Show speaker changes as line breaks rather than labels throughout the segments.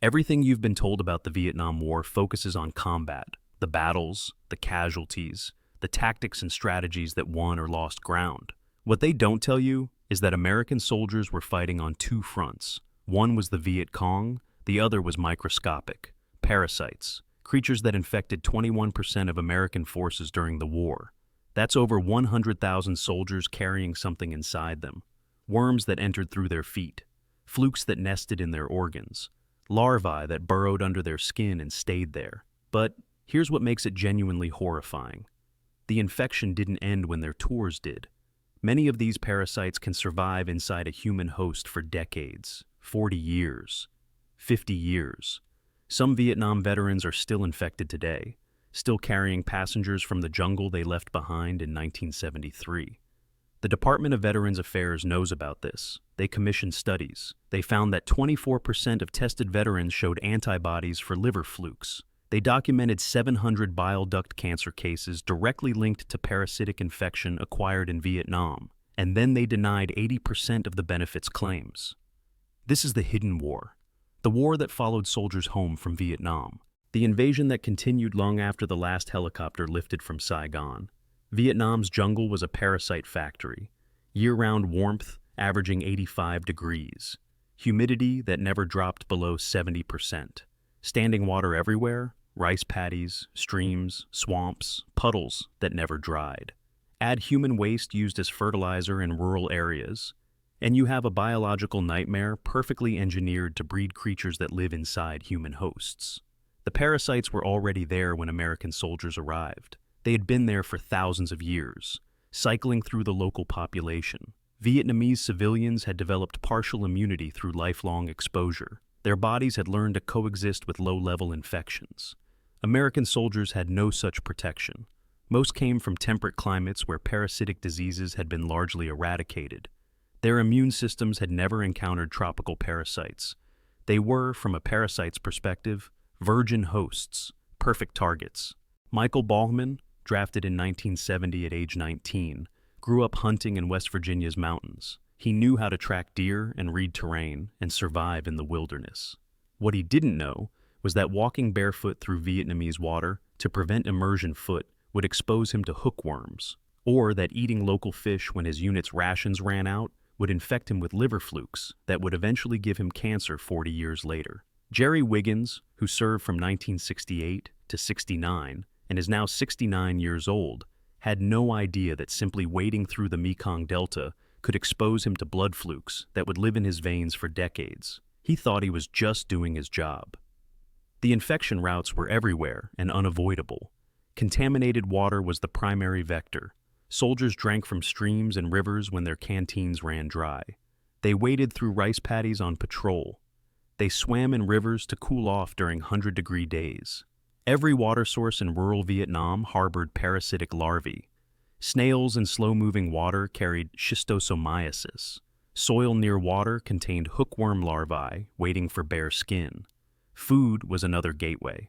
Everything you've been told about the Vietnam War focuses on combat, the battles, the casualties, the tactics and strategies that won or lost ground. What they don't tell you is that American soldiers were fighting on two fronts. One was the Viet Cong, the other was microscopic, parasites, creatures that infected 21% of American forces during the war. That's over 100,000 soldiers carrying something inside them. Worms that entered through their feet, flukes that nested in their organs, larvae that burrowed under their skin and stayed there. But here's what makes it genuinely horrifying. The infection didn't end when their tours did. Many of these parasites can survive inside a human host for decades, 40 years, 50 years. Some Vietnam veterans are still infected today, still carrying passengers from the jungle they left behind in 1973. The Department of Veterans Affairs knows about this. They commissioned studies. They found that 24% of tested veterans showed antibodies for liver flukes. They documented 700 bile duct cancer cases directly linked to parasitic infection acquired in Vietnam, and then they denied 80% of the benefits claims. This is the hidden war, the war that followed soldiers home from Vietnam, the invasion that continued long after the last helicopter lifted from Saigon. Vietnam's jungle was a parasite factory, year-round warmth averaging 85 degrees, humidity that never dropped below 70%, standing water everywhere, rice paddies, streams, swamps, puddles that never dried. Add human waste used as fertilizer in rural areas, and you have a biological nightmare perfectly engineered to breed creatures that live inside human hosts. The parasites were already there when American soldiers arrived. They had been there for thousands of years, cycling through the local population. Vietnamese civilians had developed partial immunity through lifelong exposure. Their bodies had learned to coexist with low-level infections. American soldiers had no such protection. Most came from temperate climates where parasitic diseases had been largely eradicated. Their immune systems had never encountered tropical parasites. They were, from a parasite's perspective, virgin hosts, perfect targets. Michael Ballman, drafted in 1970 at age 19, grew up hunting in West Virginia's mountains. He knew how to track deer and read terrain and survive in the wilderness. What he didn't know was that walking barefoot through Vietnamese water to prevent immersion foot would expose him to hookworms, or that eating local fish when his unit's rations ran out would infect him with liver flukes that would eventually give him cancer 40 years later. Jerry Wiggins, who served from 1968 to 69 and is now 69 years old, had no idea that simply wading through the Mekong Delta could expose him to blood flukes that would live in his veins for decades. He thought he was just doing his job. The infection routes were everywhere and unavoidable. Contaminated water was the primary vector. Soldiers drank from streams and rivers when their canteens ran dry. They waded through rice paddies on patrol. They swam in rivers to cool off during 100-degree days. Every water source in rural Vietnam harbored parasitic larvae. Snails in slow-moving water carried schistosomiasis. Soil near water contained hookworm larvae waiting for bare skin. Food was another gateway.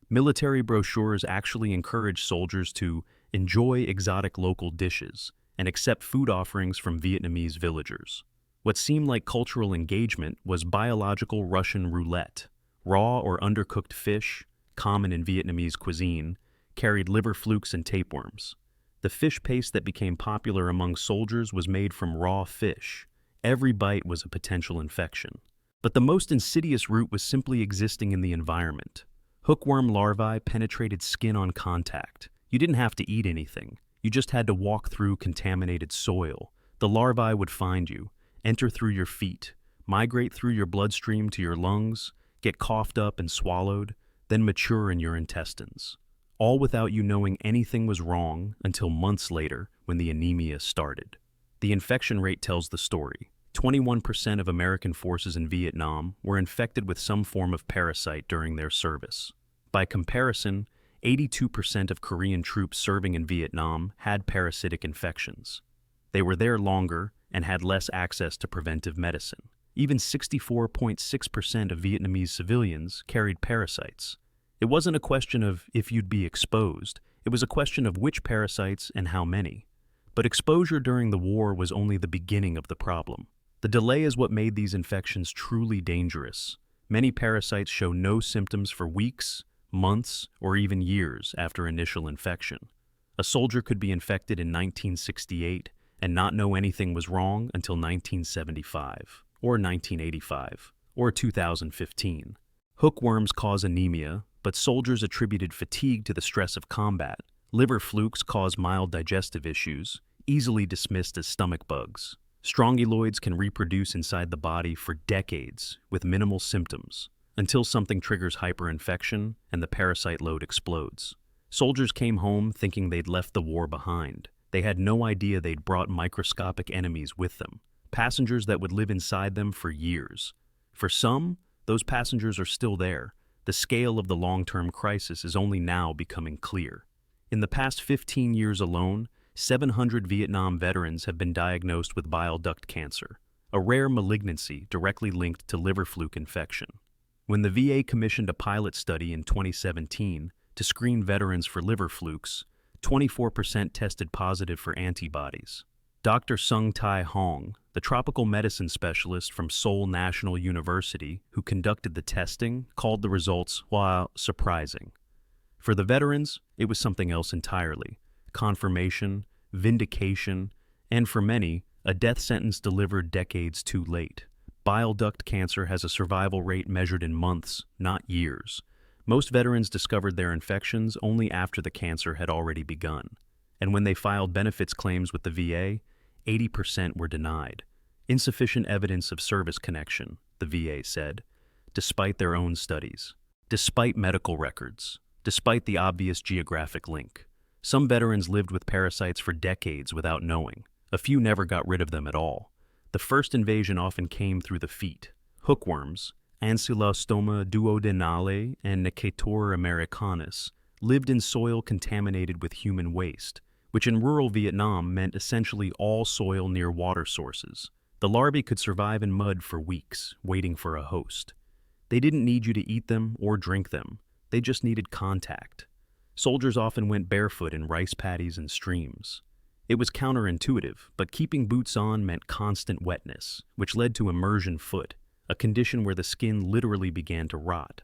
Military brochures actually encouraged soldiers to enjoy exotic local dishes and accept food offerings from Vietnamese villagers. What seemed like cultural engagement was biological Russian roulette. Raw or undercooked fish, common in Vietnamese cuisine, carried liver flukes and tapeworms. The fish paste that became popular among soldiers was made from raw fish. Every bite was a potential infection. But the most insidious root was simply existing in the environment. Hookworm larvae penetrated skin on contact. You didn't have to eat anything. You just had to walk through contaminated soil. The larvae would find you, enter through your feet, migrate through your bloodstream to your lungs, get coughed up and swallowed, then mature in your intestines. All without you knowing anything was wrong until months later when the anemia started. The infection rate tells the story. 21% of American forces in Vietnam were infected with some form of parasite during their service. By comparison, 82% of Korean troops serving in Vietnam had parasitic infections. They were there longer and had less access to preventive medicine. Even 64.6% of Vietnamese civilians carried parasites. It wasn't a question of if you'd be exposed, it was a question of which parasites and how many. But exposure during the war was only the beginning of the problem. The delay is what made these infections truly dangerous. Many parasites show no symptoms for weeks, months, or even years after initial infection. A soldier could be infected in 1968 and not know anything was wrong until 1975, or 1985, or 2015. Hookworms cause anemia, but soldiers attributed fatigue to the stress of combat. Liver flukes cause mild digestive issues, easily dismissed as stomach bugs. Strongyloides can reproduce inside the body for decades with minimal symptoms, until something triggers hyperinfection and the parasite load explodes. Soldiers came home thinking they'd left the war behind. They had no idea they'd brought microscopic enemies with them, passengers that would live inside them for years. For some, those passengers are still there. The scale of the long-term crisis is only now becoming clear. In the past 15 years alone, 700 Vietnam veterans have been diagnosed with bile duct cancer, a rare malignancy directly linked to liver fluke infection. When the VA commissioned a pilot study in 2017 to screen veterans for liver flukes, 24% tested positive for antibodies. Dr. Sung Tai Hong, the tropical medicine specialist from Seoul National University who conducted the testing, called the results, while surprising. For the veterans, it was something else entirely: confirmation, vindication, and for many, a death sentence delivered decades too late. Bile duct cancer has a survival rate measured in months, not years. Most veterans discovered their infections only after the cancer had already begun. And when they filed benefits claims with the VA, 80% were denied. Insufficient evidence of service connection, the VA said, despite their own studies, despite medical records, despite the obvious geographic link. Some veterans lived with parasites for decades without knowing. A few never got rid of them at all. The first invasion often came through the feet. Hookworms, Ancylostoma duodenale and Necator americanus, lived in soil contaminated with human waste, which in rural Vietnam meant essentially all soil near water sources. The larvae could survive in mud for weeks, waiting for a host. They didn't need you to eat them or drink them. They just needed contact. Soldiers often went barefoot in rice paddies and streams. It was counterintuitive, but keeping boots on meant constant wetness, which led to immersion foot, a condition where the skin literally began to rot.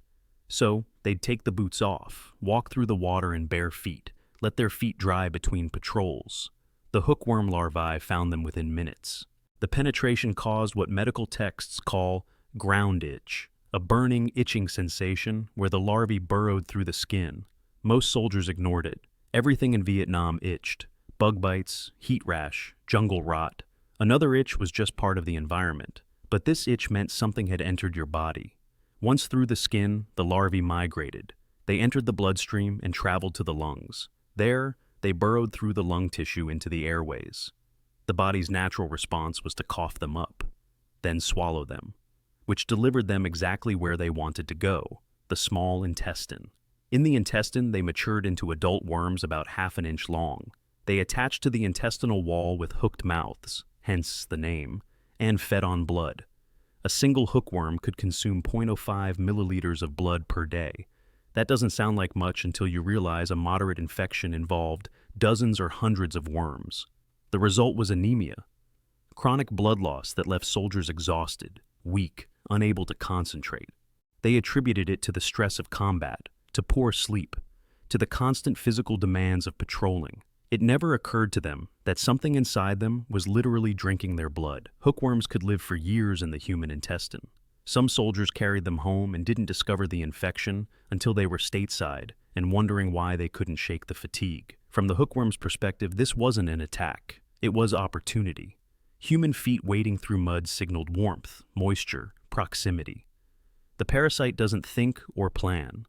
So, they'd take the boots off, walk through the water in bare feet, let their feet dry between patrols. The hookworm larvae found them within minutes. The penetration caused what medical texts call ground itch, a burning, itching sensation where the larvae burrowed through the skin. Most soldiers ignored it. Everything in Vietnam itched: bug bites, heat rash, jungle rot. Another itch was just part of the environment, but this itch meant something had entered your body. Once through the skin, the larvae migrated. They entered the bloodstream and traveled to the lungs. There, they burrowed through the lung tissue into the airways. The body's natural response was to cough them up, then swallow them, which delivered them exactly where they wanted to go: the small intestine. In the intestine, they matured into adult worms about half an inch long. They attached to the intestinal wall with hooked mouths, hence the name, and fed on blood. A single hookworm could consume 0.05 milliliters of blood per day. That doesn't sound like much until you realize a moderate infection involved dozens or hundreds of worms. The result was anemia, chronic blood loss that left soldiers exhausted, weak, unable to concentrate. They attributed it to the stress of combat, to poor sleep, to the constant physical demands of patrolling. It never occurred to them that something inside them was literally drinking their blood. Hookworms could live for years in the human intestine. Some soldiers carried them home and didn't discover the infection until they were stateside and wondering why they couldn't shake the fatigue. From the hookworm's perspective, this wasn't an attack. It was opportunity. Human feet wading through mud signaled warmth, moisture, proximity. The parasite doesn't think or plan.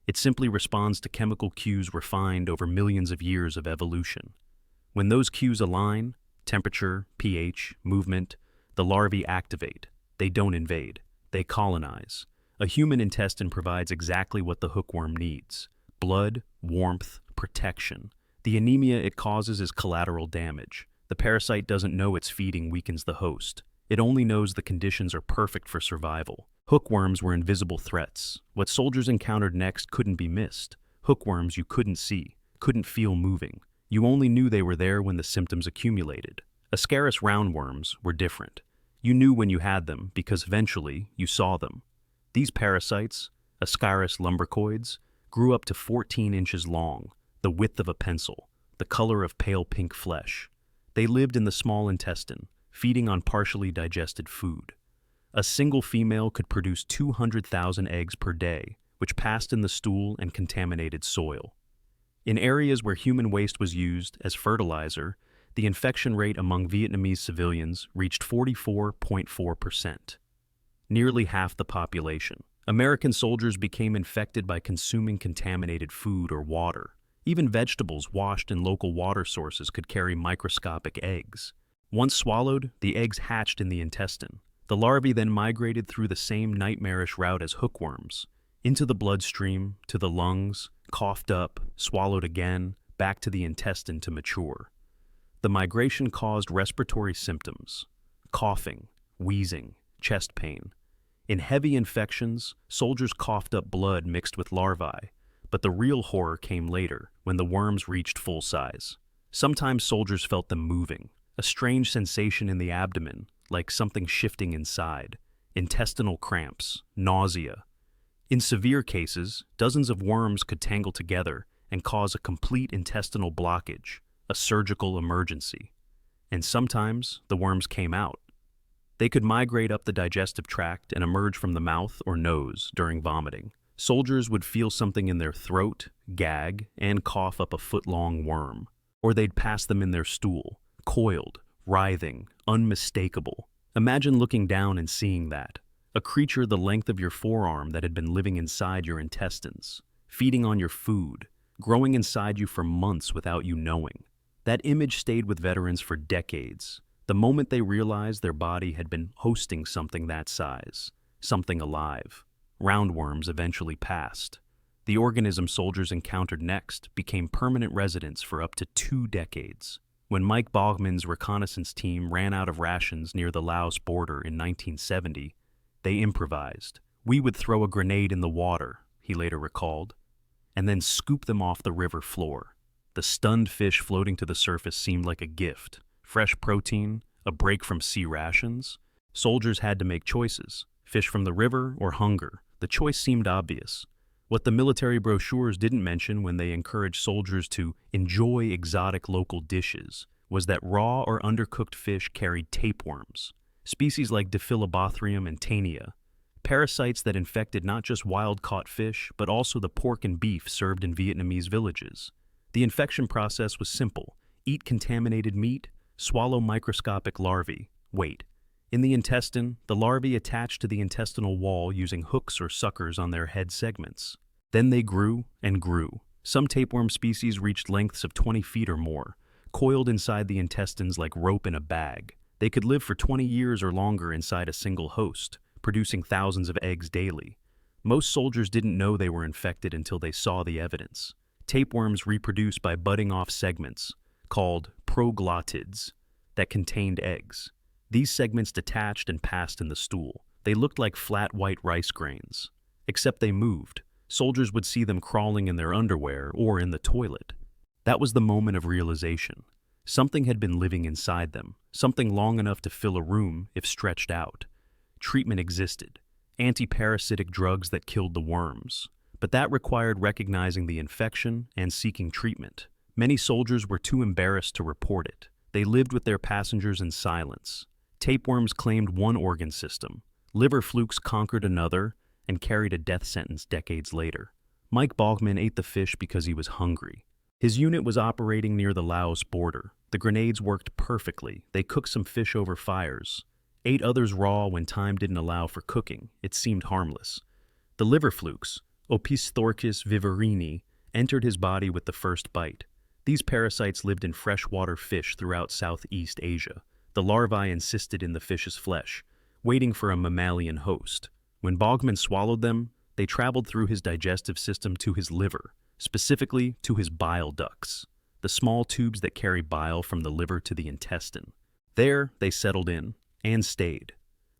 It simply responds to chemical cues refined over millions of years of evolution. When those cues align, temperature, pH, movement, the larvae activate. They don't invade. They colonize. A human intestine provides exactly what the hookworm needs: blood, warmth, protection. The anemia it causes is collateral damage. The parasite doesn't know its feeding weakens the host. It only knows the conditions are perfect for survival. Hookworms were invisible threats. What soldiers encountered next couldn't be missed. Hookworms you couldn't see, couldn't feel moving. You only knew they were there when the symptoms accumulated. Ascaris roundworms were different. You knew when you had them because eventually you saw them. These parasites, Ascaris lumbricoides, grew up to 14 inches long, the width of a pencil, the color of pale pink flesh. They lived in the small intestine, feeding on partially digested food. A single female could produce 200,000 eggs per day, which passed in the stool and contaminated soil. In areas where human waste was used as fertilizer, the infection rate among Vietnamese civilians reached 44.4%. Nearly half the population. American soldiers became infected by consuming contaminated food or water. Even vegetables washed in local water sources could carry microscopic eggs. Once swallowed, the eggs hatched in the intestine. The larvae then migrated through the same nightmarish route as hookworms, into the bloodstream, to the lungs, coughed up, swallowed again, back to the intestine to mature. The migration caused respiratory symptoms: coughing, wheezing, chest pain. In heavy infections, soldiers coughed up blood mixed with larvae, but the real horror came later, when the worms reached full size. Sometimes soldiers felt them moving, a strange sensation in the abdomen, like something shifting inside, intestinal cramps, nausea. In severe cases, dozens of worms could tangle together and cause a complete intestinal blockage, a surgical emergency. And sometimes the worms came out. They could migrate up the digestive tract and emerge from the mouth or nose during vomiting. Soldiers would feel something in their throat, gag, and cough up a foot-long worm. Or they'd pass them in their stool, coiled, writhing, unmistakable. Imagine looking down and seeing that. A creature the length of your forearm that had been living inside your intestines, feeding on your food, growing inside you for months without you knowing. That image stayed with veterans for decades. The moment they realized their body had been hosting something that size, something alive. Roundworms eventually passed. The organism soldiers encountered next became permanent residents for up to 2 decades. When Mike Bogman's reconnaissance team ran out of rations near the Laos border in 1970, they improvised. "We would throw a grenade in the water," he later recalled, "and then scoop them off the river floor." The stunned fish floating to the surface seemed like a gift. Fresh protein, a break from sea rations. Soldiers had to make choices: fish from the river or hunger. The choice seemed obvious. What the military brochures didn't mention when they encouraged soldiers to enjoy exotic local dishes was that raw or undercooked fish carried tapeworms, species like Diphyllobothrium and Tania, parasites that infected not just wild-caught fish, but also the pork and beef served in Vietnamese villages. The infection process was simple: eat contaminated meat, swallow microscopic larvae, wait. In the intestine, the larvae attached to the intestinal wall using hooks or suckers on their head segments. Then they grew and grew. Some tapeworm species reached lengths of 20 feet or more, coiled inside the intestines like rope in a bag. They could live for 20 years or longer inside a single host, producing thousands of eggs daily. Most soldiers didn't know they were infected until they saw the evidence. Tapeworms reproduce by budding off segments, called proglottids, that contained eggs. These segments detached and passed in the stool. They looked like flat white rice grains. Except they moved. Soldiers would see them crawling in their underwear or in the toilet. That was the moment of realization. Something had been living inside them, something long enough to fill a room if stretched out. Treatment existed: anti-parasitic drugs that killed the worms. But that required recognizing the infection and seeking treatment. Many soldiers were too embarrassed to report it. They lived with their passengers in silence. Tapeworms claimed one organ system. Liver flukes conquered another and carried a death sentence decades later. Mike Bogman ate the fish because he was hungry. His unit was operating near the Laos border. The grenades worked perfectly. They cooked some fish over fires, ate others raw when time didn't allow for cooking. It seemed harmless. The liver flukes, Opisthorchis viverini, entered his body with the first bite. These parasites lived in freshwater fish throughout Southeast Asia. The larvae insisted in the fish's flesh, waiting for a mammalian host. When Bogman swallowed them, they traveled through his digestive system to his liver, specifically to his bile ducts, the small tubes that carry bile from the liver to the intestine. There, they settled in and stayed.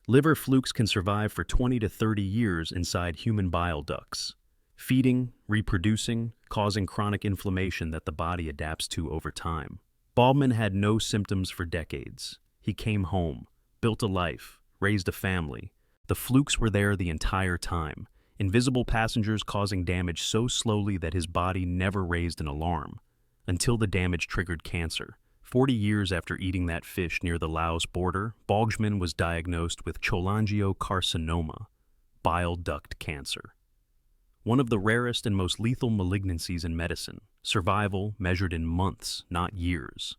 Liver flukes can survive for 20 to 30 years inside human bile ducts, feeding, reproducing, causing chronic inflammation that the body adapts to over time. Baldwin had no symptoms for decades. He came home, built a life, raised a family, The flukes were there the entire time, invisible passengers causing damage so slowly that his body never raised an alarm, until the damage triggered cancer. 40 years after eating that fish near the Laos border, Boltzmann was diagnosed with cholangiocarcinoma, bile duct cancer. One of the rarest and most lethal malignancies in medicine, survival measured in months, not years.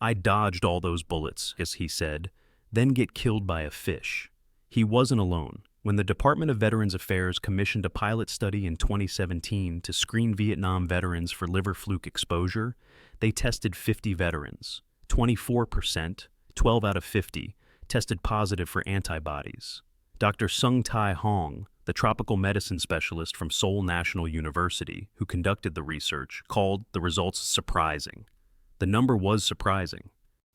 "I dodged all those bullets," as he said, "then get killed by a fish." He wasn't alone. When the Department of Veterans Affairs commissioned a pilot study in 2017 to screen Vietnam veterans for liver fluke exposure, they tested 50 veterans. 24%, 12 out of 50, tested positive for antibodies. Dr. Sung Tai Hong, the tropical medicine specialist from Seoul National University, who conducted the research, called the results surprising. The number was surprising.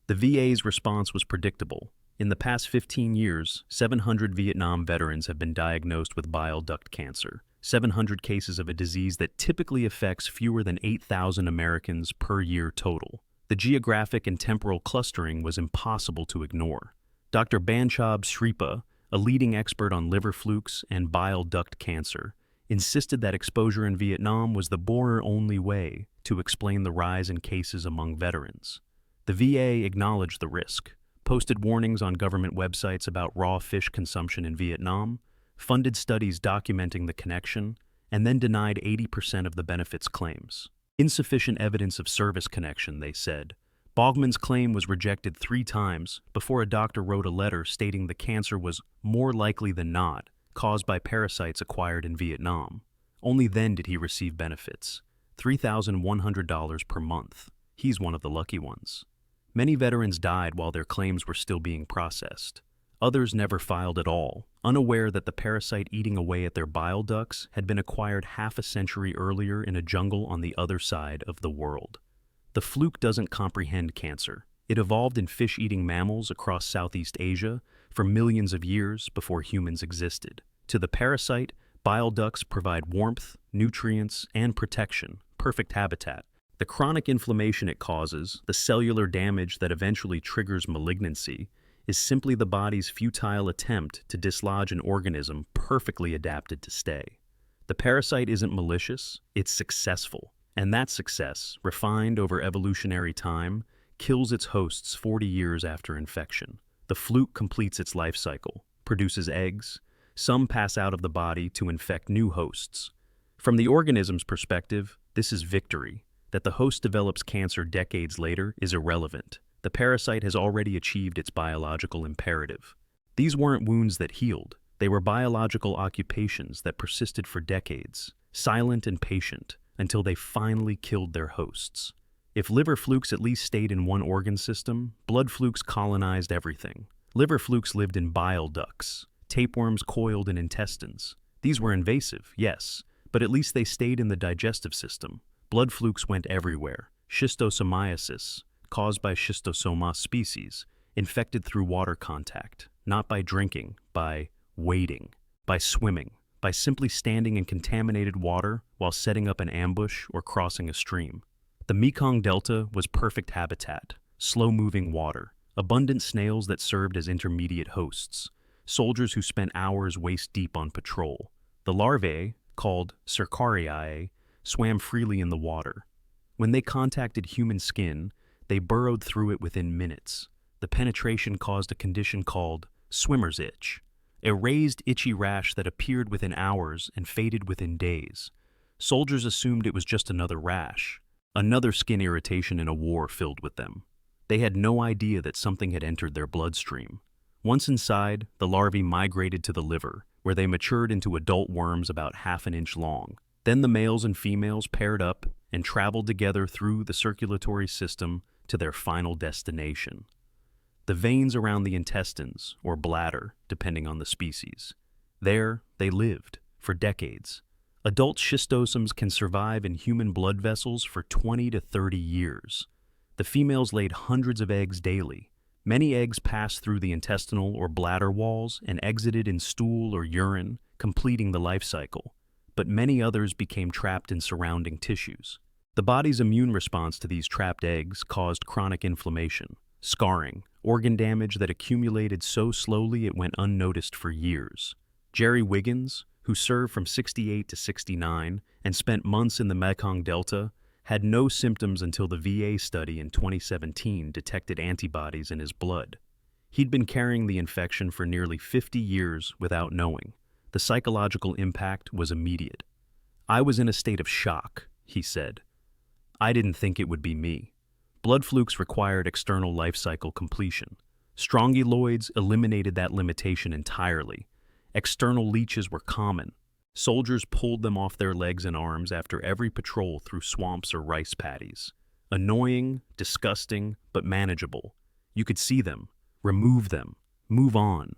The VA's response was predictable. In the past 15 years, 700 Vietnam veterans have been diagnosed with bile duct cancer, 700 cases of a disease that typically affects fewer than 8,000 Americans per year total. The geographic and temporal clustering was impossible to ignore. Dr. Banchab Sripa, a leading expert on liver flukes and bile duct cancer, insisted that exposure in Vietnam was the only way to explain the rise in cases among veterans. The VA acknowledged the risk, posted warnings on government websites about raw fish consumption in Vietnam, funded studies documenting the connection, and then denied 80% of the benefits claims. Insufficient evidence of service connection, they said. Boltzmann's claim was rejected 3 times before a doctor wrote a letter stating the cancer was more likely than not caused by parasites acquired in Vietnam. Only then did he receive benefits, $3,100 per month. He's one of the lucky ones. Many veterans died while their claims were still being processed. Others never filed at all, unaware that the parasite eating away at their bile ducts had been acquired half a century earlier in a jungle on the other side of the world. The fluke doesn't comprehend cancer. It evolved in fish-eating mammals across Southeast Asia for millions of years before humans existed. To the parasite, bile ducts provide warmth, nutrients, and protection, perfect habitat. The chronic inflammation it causes, the cellular damage that eventually triggers malignancy, is simply the body's futile attempt to dislodge an organism perfectly adapted to stay. The parasite isn't malicious, it's successful. And that success, refined over evolutionary time, kills its hosts 40 years after infection. The fluke completes its life cycle, produces eggs. Some pass out of the body to infect new hosts. From the organism's perspective, this is victory. That the host develops cancer decades later is irrelevant. The parasite has already achieved its biological imperative. These weren't wounds that healed. They were biological occupations that persisted for decades, silent and patient, until they finally killed their hosts. If liver flukes at least stayed in one organ system, blood flukes colonized everything. Liver flukes lived in bile ducts. Tapeworms coiled in intestines. These were invasive, yes, but at least they stayed in the digestive system. Blood flukes went everywhere. Schistosomiasis, caused by Schistosoma species, infected through water contact, not by drinking, by wading, by swimming, by simply standing in contaminated water while setting up an ambush or crossing a stream. The Mekong Delta was perfect habitat, slow-moving water, abundant snails that served as intermediate hosts, soldiers who spent hours waist-deep on patrol. The larvae, called Cercariae, swam freely in the water. When they contacted human skin, they burrowed through it within minutes. The penetration caused a condition called swimmer's itch, a raised, itchy rash that appeared within hours and faded within days. Soldiers assumed it was just another rash, another skin irritation in a war filled with them. They had no idea that something had entered their bloodstream. Once inside, the larvae migrated to the liver, where they matured into adult worms about half an inch long. Then the males and females paired up and traveled together through the circulatory system to their final destination. The veins around the intestines, or bladder, depending on the species. There, they lived, for decades. Adult schistosomes can survive in human blood vessels for 20 to 30 years. The females laid hundreds of eggs daily. Many eggs passed through the intestinal or bladder walls and exited in stool or urine, completing the life cycle. But many others became trapped in surrounding tissues. The body's immune response to these trapped eggs caused chronic inflammation, scarring, organ damage that accumulated so slowly it went unnoticed for years. Jerry Wiggins, who served from 68 to 69 and spent months in the Mekong Delta, had no symptoms until the VA study in 2017 detected antibodies in his blood. He'd been carrying the infection for nearly 50 years without knowing. The psychological impact was immediate. "I was in a state of shock," he said. "I didn't think it would be me." Blood flukes required external life cycle completion. Strongyloides eliminated that limitation entirely. External leeches were common. Soldiers pulled them off their legs and arms after every patrol through swamps or rice paddies. Annoying, disgusting, but manageable. You could see them, remove them, move on.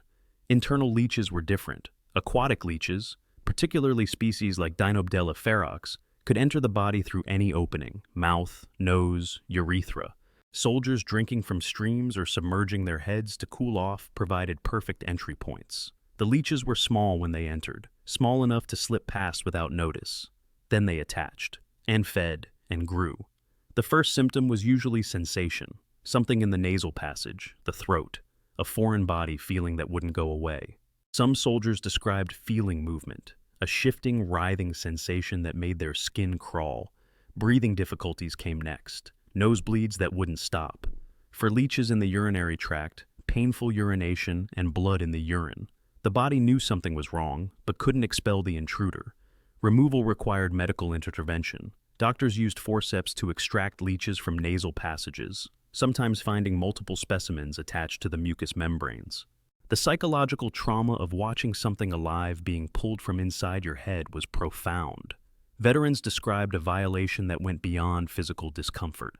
Internal leeches were different. Aquatic leeches, particularly species like Dinobdella ferox, could enter the body through any opening: mouth, nose, urethra. Soldiers drinking from streams or submerging their heads to cool off provided perfect entry points. The leeches were small when they entered, small enough to slip past without notice. Then they attached, and fed, and grew. The first symptom was usually sensation, something in the nasal passage, the throat, a foreign body feeling that wouldn't go away. Some soldiers described feeling movement, a shifting, writhing sensation that made their skin crawl. Breathing difficulties came next, nosebleeds that wouldn't stop. For leeches in the urinary tract, painful urination and blood in the urine. The body knew something was wrong, but couldn't expel the intruder. Removal required medical intervention. Doctors used forceps to extract leeches from nasal passages, sometimes finding multiple specimens attached to the mucous membranes. The psychological trauma of watching something alive being pulled from inside your head was profound. Veterans described a violation that went beyond physical discomfort.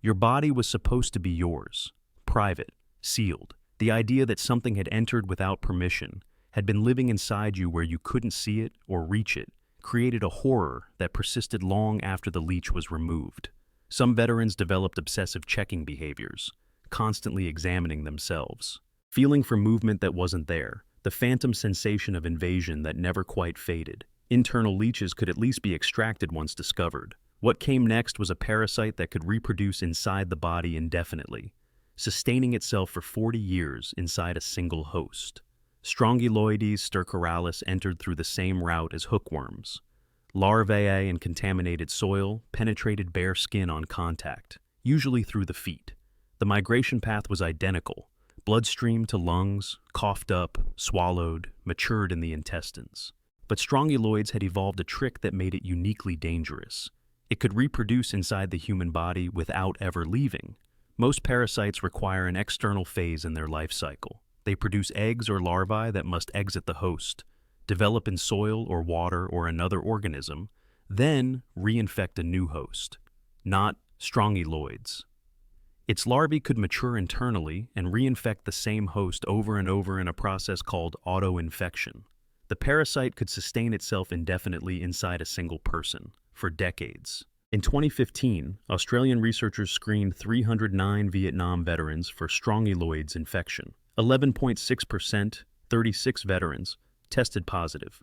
Your body was supposed to be yours, private, sealed. The idea that something had entered without permission, had been living inside you where you couldn't see it or reach it, created a horror that persisted long after the leech was removed. Some veterans developed obsessive checking behaviors, constantly examining themselves, feeling for movement that wasn't there, the phantom sensation of invasion that never quite faded. Internal leeches could at least be extracted once discovered. What came next was a parasite that could reproduce inside the body indefinitely, sustaining itself for 40 years inside a single host. Strongyloides stercoralis entered through the same route as hookworms. Larvae in contaminated soil penetrated bare skin on contact, usually through the feet. The migration path was identical: bloodstream to lungs, coughed up, swallowed, matured in the intestines. But Strongyloides had evolved a trick that made it uniquely dangerous. It could reproduce inside the human body without ever leaving. Most parasites require an external phase in their life cycle. They produce eggs or larvae that must exit the host, develop in soil or water or another organism, then reinfect a new host. Not Strongyloides. Its larvae could mature internally and reinfect the same host over and over in a process called auto-infection. The parasite could sustain itself indefinitely inside a single person, for decades. In 2015, Australian researchers screened 309 Vietnam veterans for Strongyloides infection. 11.6%, 36 veterans, tested positive.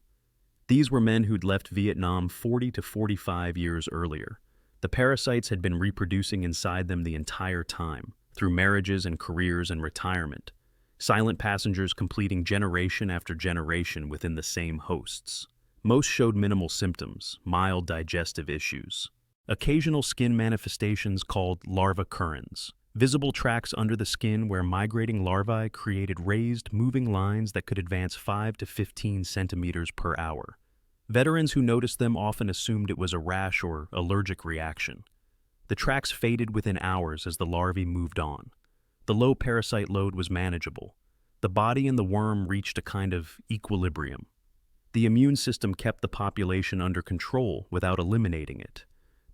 These were men who'd left Vietnam 40 to 45 years earlier. The parasites had been reproducing inside them the entire time, through marriages and careers and retirement. Silent passengers completing generation after generation within the same hosts. Most showed minimal symptoms, mild digestive issues. Occasional skin manifestations called larvicurrens. Visible tracks under the skin where migrating larvae created raised, moving lines that could advance 5 to 15 centimeters per hour. Veterans who noticed them often assumed it was a rash or allergic reaction. The tracks faded within hours as the larvae moved on. The low parasite load was manageable. The body and the worm reached a kind of equilibrium. The immune system kept the population under control without eliminating it.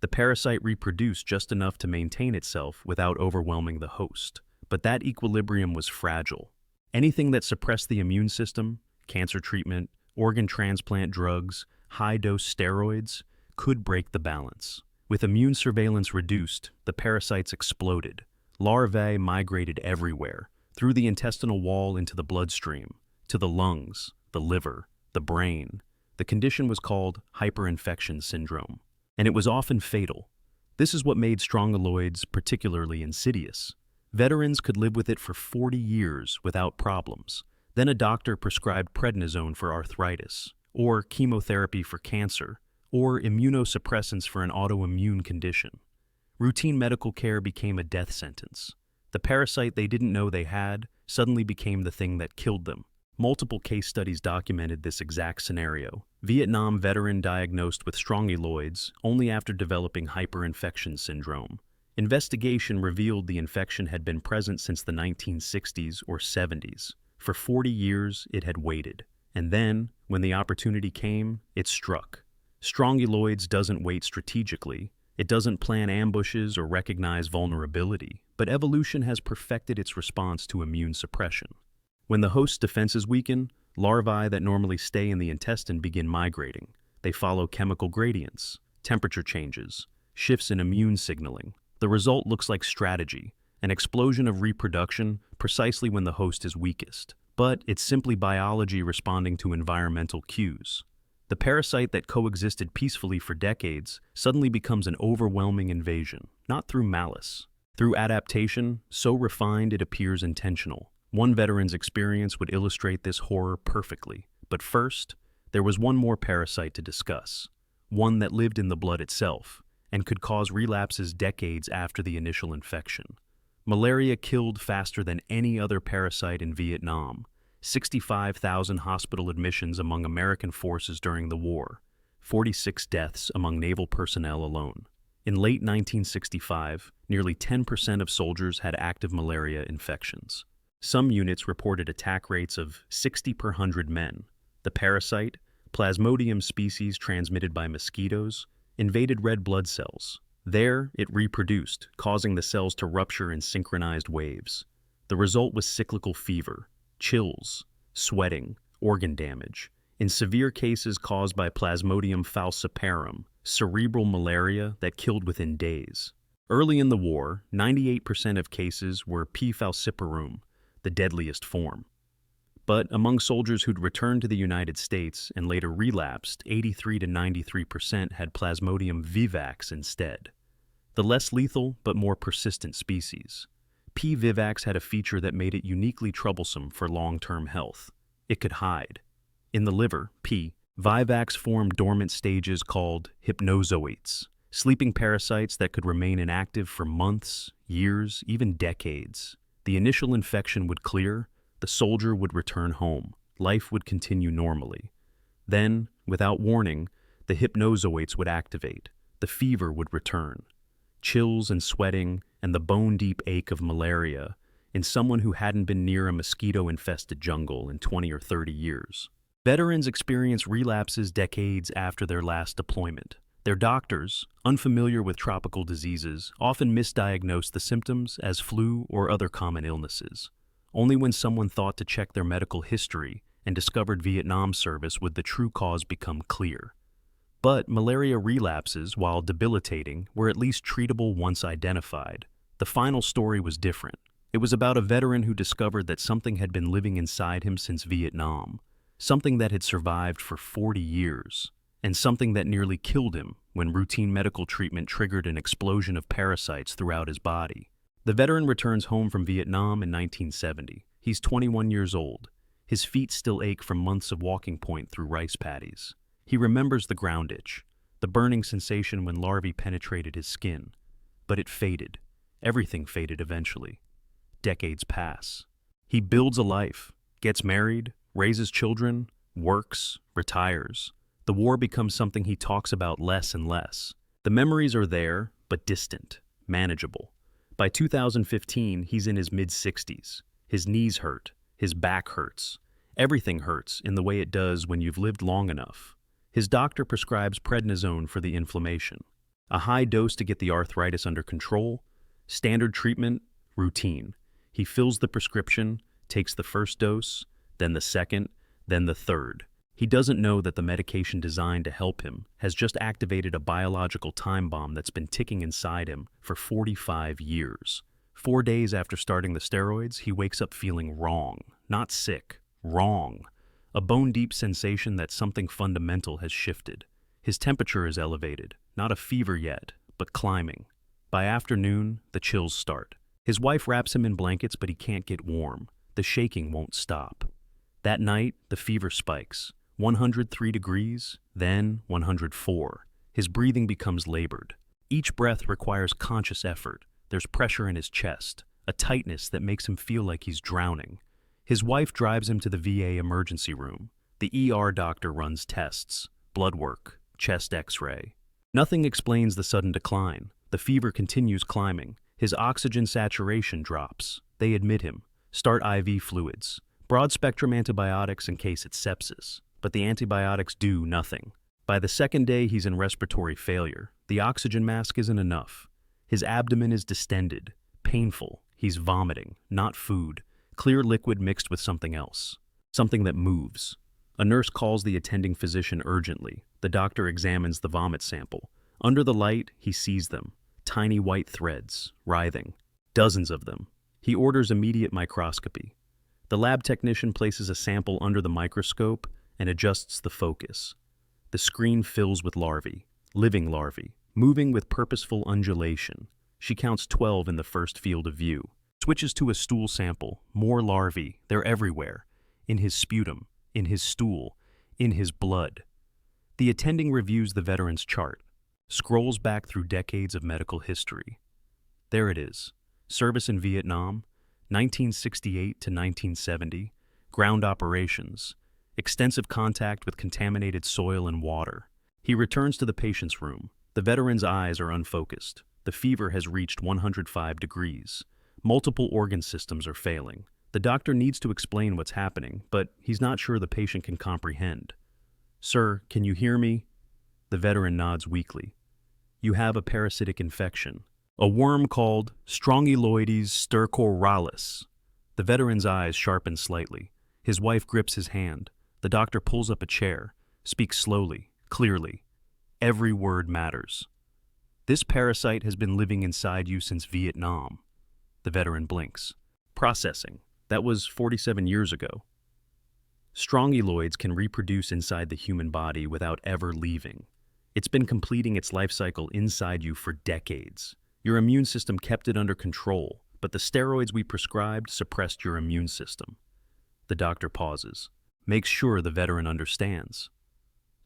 The parasite reproduced just enough to maintain itself without overwhelming the host. But that equilibrium was fragile. Anything that suppressed the immune system, cancer treatment, organ transplant drugs, high-dose steroids, could break the balance. With immune surveillance reduced, the parasites exploded. Larvae migrated everywhere, through the intestinal wall into the bloodstream, to the lungs, the liver, the brain. The condition was called hyperinfection syndrome, and it was often fatal. This is what made Strongyloides particularly insidious. Veterans could live with it for 40 years without problems. Then a doctor prescribed prednisone for arthritis, or chemotherapy for cancer, or immunosuppressants for an autoimmune condition. Routine medical care became a death sentence. The parasite they didn't know they had suddenly became the thing that killed them. Multiple case studies documented this exact scenario. Vietnam veteran diagnosed with Strongyloides only after developing hyperinfection syndrome. Investigation revealed the infection had been present since the 1960s or 70s. For 40 years, it had waited. And then, when the opportunity came, it struck. Strongyloides doesn't wait strategically. It doesn't plan ambushes or recognize vulnerability, but evolution has perfected its response to immune suppression. When the host's defenses weaken, larvae that normally stay in the intestine begin migrating. They follow chemical gradients, temperature changes, shifts in immune signaling. The result looks like strategy, an explosion of reproduction precisely when the host is weakest. But it's simply biology responding to environmental cues. The parasite that coexisted peacefully for decades suddenly becomes an overwhelming invasion, not through malice. Through adaptation, so refined it appears intentional. One veteran's experience would illustrate this horror perfectly. But first, there was one more parasite to discuss, one that lived in the blood itself and could cause relapses decades after the initial infection. Malaria killed faster than any other parasite in Vietnam. 65,000 hospital admissions among American forces during the war, 46 deaths among naval personnel alone. In late 1965, nearly 10% of soldiers had active malaria infections. Some units reported attack rates of 60 per 100 men. The parasite, Plasmodium species transmitted by mosquitoes, invaded red blood cells. There, it reproduced, causing the cells to rupture in synchronized waves. The result was cyclical fever, chills, sweating, organ damage. In severe cases caused by Plasmodium falciparum, cerebral malaria that killed within days. Early in the war, 98% of cases were P. falciparum, the deadliest form. But among soldiers who'd returned to the United States and later relapsed, 83 to 93% had Plasmodium vivax instead. The less lethal but more persistent species. P. vivax had a feature that made it uniquely troublesome for long-term health. It could hide. In the liver, P. vivax formed dormant stages called hypnozoites, sleeping parasites that could remain inactive for months, years, even decades. The initial infection would clear, the soldier would return home, life would continue normally. Then, without warning, the hypnozoites would activate, the fever would return. Chills and sweating, and the bone-deep ache of malaria in someone who hadn't been near a mosquito-infested jungle in 20 or 30 years. Veterans experience relapses decades after their last deployment. Their doctors, unfamiliar with tropical diseases, often misdiagnose the symptoms as flu or other common illnesses. Only when someone thought to check their medical history and discovered Vietnam service would the true cause become clear. But malaria relapses, while debilitating, were at least treatable once identified. The final story was different. It was about a veteran who discovered that something had been living inside him since Vietnam, something that had survived for 40 years, and something that nearly killed him when routine medical treatment triggered an explosion of parasites throughout his body. The veteran returns home from Vietnam in 1970. He's 21 years old. His feet still ache from months of walking point through rice paddies. He remembers the ground itch, the burning sensation when larvae penetrated his skin. But it faded. Everything faded eventually. Decades pass. He builds a life, gets married, raises children, works, retires. The war becomes something he talks about less and less. The memories are there, but distant, manageable. By 2015, he's in his mid-60s. His knees hurt, his back hurts. Everything hurts in the way it does when you've lived long enough. His doctor prescribes prednisone for the inflammation. A high dose to get the arthritis under control. Standard treatment, routine. He fills the prescription, takes the first dose, then the second, then the third. He doesn't know that the medication designed to help him has just activated a biological time bomb that's been ticking inside him for 45 years. 4 days after starting the steroids, he wakes up feeling wrong, not sick, wrong. A bone-deep sensation that something fundamental has shifted. His temperature is elevated, not a fever yet, but climbing. By afternoon, the chills start. His wife wraps him in blankets, but he can't get warm. The shaking won't stop. That night, the fever spikes. 103 degrees, then 104. His breathing becomes labored. Each breath requires conscious effort. There's pressure in his chest, a tightness that makes him feel like he's drowning. His wife drives him to the VA emergency room. The ER doctor runs tests, blood work, chest x-ray. Nothing explains the sudden decline. The fever continues climbing. His oxygen saturation drops. They admit him. Start IV fluids. Broad-spectrum antibiotics in case it's sepsis. But the antibiotics do nothing. By the second day, he's in respiratory failure. The oxygen mask isn't enough. His abdomen is distended, painful. He's vomiting, not food. Clear liquid mixed with something else. Something that moves. A nurse calls the attending physician urgently. The doctor examines the vomit sample. Under the light, he sees them. Tiny white threads, writhing. Dozens of them. He orders immediate microscopy. The lab technician places a sample under the microscope and adjusts the focus. The screen fills with larvae, living larvae, moving with purposeful undulation. She counts 12 in the first field of view. Switches to a stool sample. More larvae. They're everywhere. In his sputum, in his stool, in his blood. The attending reviews the veteran's chart. Scrolls back through decades of medical history. There it is. Service in Vietnam, 1968 to 1970. Ground operations. Extensive contact with contaminated soil and water. He returns to the patient's room. The veteran's eyes are unfocused. The fever has reached 105 degrees. Multiple organ systems are failing. The doctor needs to explain what's happening, but he's not sure the patient can comprehend. "Sir, can you hear me?" The veteran nods weakly. "You have a parasitic infection. A worm called Strongyloides stercoralis." The veteran's eyes sharpen slightly. His wife grips his hand. The doctor pulls up a chair, speaks slowly, clearly. Every word matters. "This parasite has been living inside you since Vietnam." The veteran blinks. "Processing. That was 47 years ago." Strongyloides can reproduce inside the human body without ever leaving. It's been completing its life cycle inside you for decades. Your immune system kept it under control, but the steroids we prescribed suppressed your immune system. The doctor pauses, makes sure the veteran understands.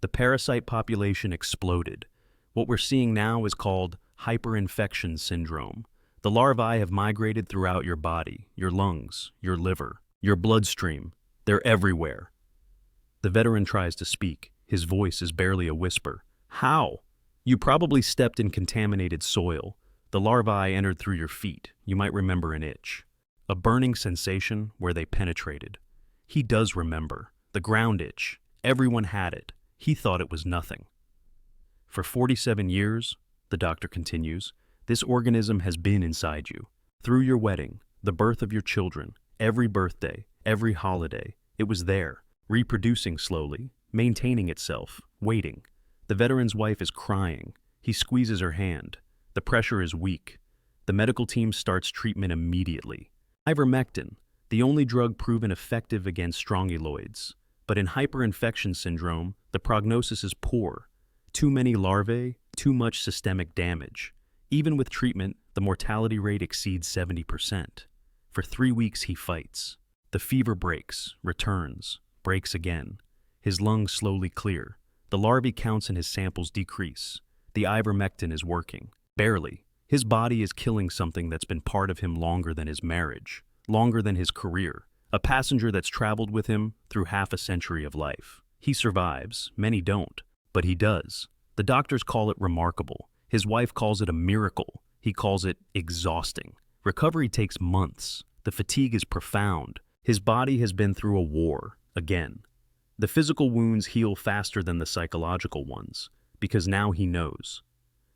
The parasite population exploded. What we're seeing now is called hyperinfection syndrome. The larvae have migrated throughout your body, your lungs, your liver, your bloodstream. They're everywhere. The veteran tries to speak. His voice is barely a whisper. "How?" "You probably stepped in contaminated soil. The larvae entered through your feet. You might remember an itch. A burning sensation where they penetrated." He does remember. The ground itch. Everyone had it. He thought it was nothing. "For 47 years, the doctor continues, this organism has been inside you. Through your wedding, the birth of your children, every birthday, every holiday, it was there, reproducing slowly, maintaining itself, waiting." The veteran's wife is crying. He squeezes her hand. The pressure is weak. The medical team starts treatment immediately. Ivermectin, the only drug proven effective against strongyloids. But in hyperinfection syndrome, the prognosis is poor. Too many larvae, too much systemic damage. Even with treatment, the mortality rate exceeds 70%. For 3 weeks, he fights. The fever breaks, returns, breaks again. His lungs slowly clear. The larvae counts in his samples decrease. The ivermectin is working. Barely. His body is killing something that's been part of him longer than his marriage, longer than his career, a passenger that's traveled with him through half a century of life. He survives. Many don't. But he does. The doctors call it remarkable. His wife calls it a miracle. He calls it exhausting. Recovery takes months. The fatigue is profound. His body has been through a war, again. The physical wounds heal faster than the psychological ones, because now he knows.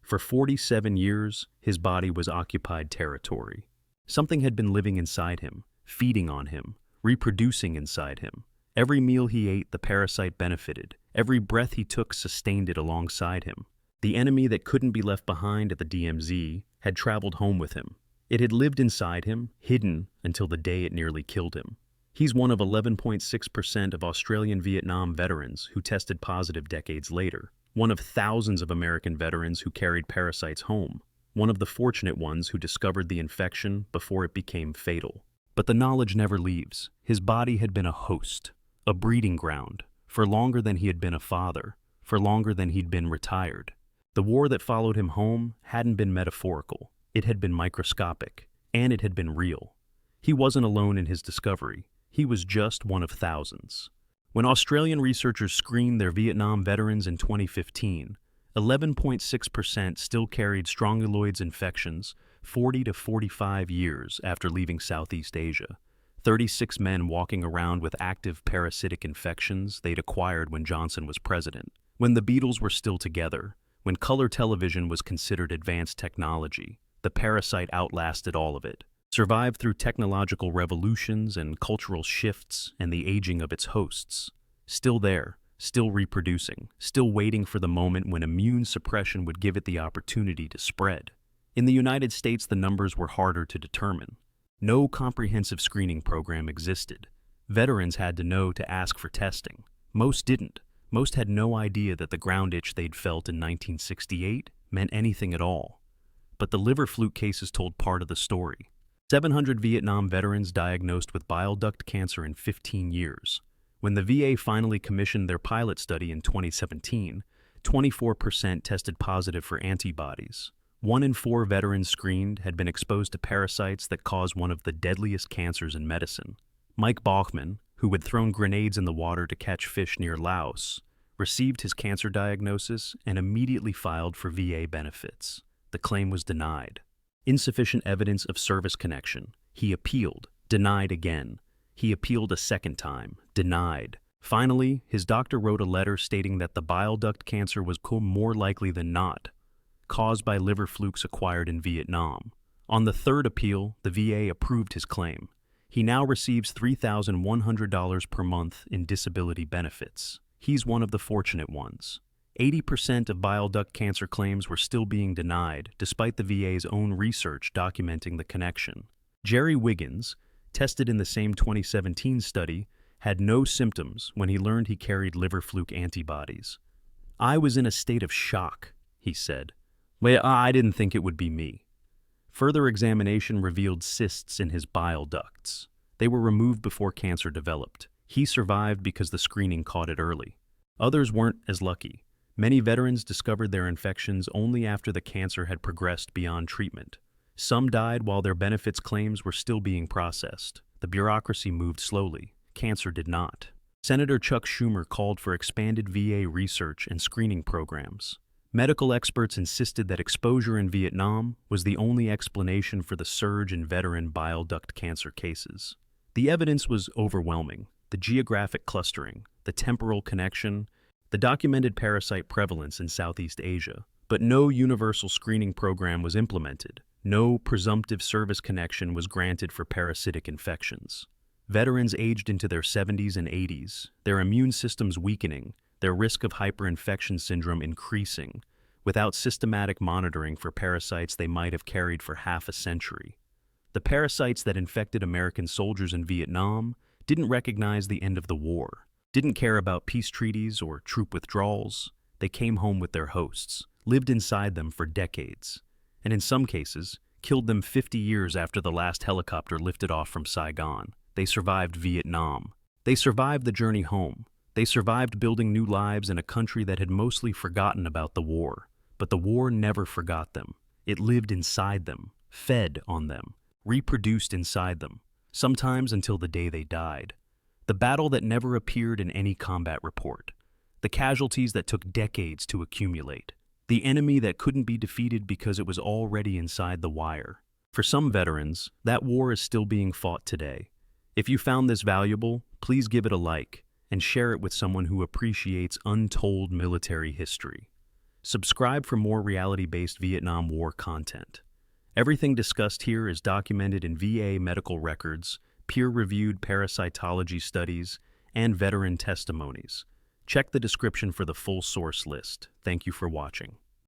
For 47 years, his body was occupied territory. Something had been living inside him, feeding on him, reproducing inside him. Every meal he ate, the parasite benefited. Every breath he took sustained it alongside him. The enemy that couldn't be left behind at the DMZ had traveled home with him. It had lived inside him, hidden, until the day it nearly killed him. He's one of 11.6% of Australian Vietnam veterans who tested positive decades later. One of thousands of American veterans who carried parasites home. one of the fortunate ones who discovered the infection before it became fatal. But the knowledge never leaves. His body had been a host, a breeding ground, for longer than he had been a father, for longer than he'd been retired. The war that followed him home hadn't been metaphorical. It had been microscopic, and it had been real. He wasn't alone in his discovery. He was just one of thousands. When Australian researchers screened their Vietnam veterans in 2015, 11.6% still carried Strongyloides infections 40 to 45 years after leaving Southeast Asia. 36 men walking around with active parasitic infections they'd acquired when Johnson was president, when the Beatles were still together, when color television was considered advanced technology. The parasite outlasted all of it, survived through technological revolutions and cultural shifts and the aging of its hosts. Still there, still reproducing, still waiting for the moment when immune suppression would give it the opportunity to spread. In the United States, the numbers were harder to determine. No comprehensive screening program existed. Veterans had to know to ask for testing. Most didn't. Most had no idea that the ground itch they'd felt in 1968 meant anything at all. But the liver fluke cases told part of the story. 700 Vietnam veterans diagnosed with bile duct cancer in 15 years. When the VA finally commissioned their pilot study in 2017, 24% tested positive for antibodies. 1 in 4 veterans screened had been exposed to parasites that cause one of the deadliest cancers in medicine. Mike Bachman, who had thrown grenades in the water to catch fish near Laos, received his cancer diagnosis and immediately filed for VA benefits. The claim was denied. Insufficient evidence of service connection. He appealed, denied again. He appealed a second time, denied. Finally, his doctor wrote a letter stating that the bile duct cancer was more likely than not caused by liver flukes acquired in Vietnam. On the third appeal, the VA approved his claim. He now receives $3,100 per month in disability benefits. He's one of the fortunate ones. 80% of bile duct cancer claims were still being denied, despite the VA's own research documenting the connection. Jerry Wiggins, tested in the same 2017 study, had no symptoms when he learned he carried liver fluke antibodies. "I was in a state of shock," he said. "Well, I didn't think it would be me." Further examination revealed cysts in his bile ducts. They were removed before cancer developed. He survived because the screening caught it early. Others weren't as lucky. Many veterans discovered their infections only after the cancer had progressed beyond treatment. Some died while their benefits claims were still being processed. The bureaucracy moved slowly. Cancer did not. Senator Chuck Schumer called for expanded VA research and screening programs. Medical experts insisted that exposure in Vietnam was the only explanation for the surge in veteran bile duct cancer cases. The evidence was overwhelming. The geographic clustering, the temporal connection, the documented parasite prevalence in Southeast Asia. But no universal screening program was implemented. No presumptive service connection was granted for parasitic infections. Veterans aged into their 70s and 80s, their immune systems weakening, their risk of hyperinfection syndrome increasing, without systematic monitoring for parasites they might have carried for half a century. The parasites that infected American soldiers in Vietnam didn't recognize the end of the war, didn't care about peace treaties or troop withdrawals. They came home with their hosts, lived inside them for decades, and in some cases, killed them 50 years after the last helicopter lifted off from Saigon. They survived Vietnam. They survived the journey home. They survived building new lives in a country that had mostly forgotten about the war. But the war never forgot them. It lived inside them, fed on them, reproduced inside them, sometimes until the day they died. The battle that never appeared in any combat report. The casualties that took decades to accumulate. The enemy that couldn't be defeated because it was already inside the wire. For some veterans, that war is still being fought today. If you found this valuable, please give it a like and share it with someone who appreciates untold military history. Subscribe for more reality-based Vietnam War content. Everything discussed here is documented in VA medical records, peer-reviewed parasitology studies, and veteran testimonies. Check the description for the full source list. Thank you for watching.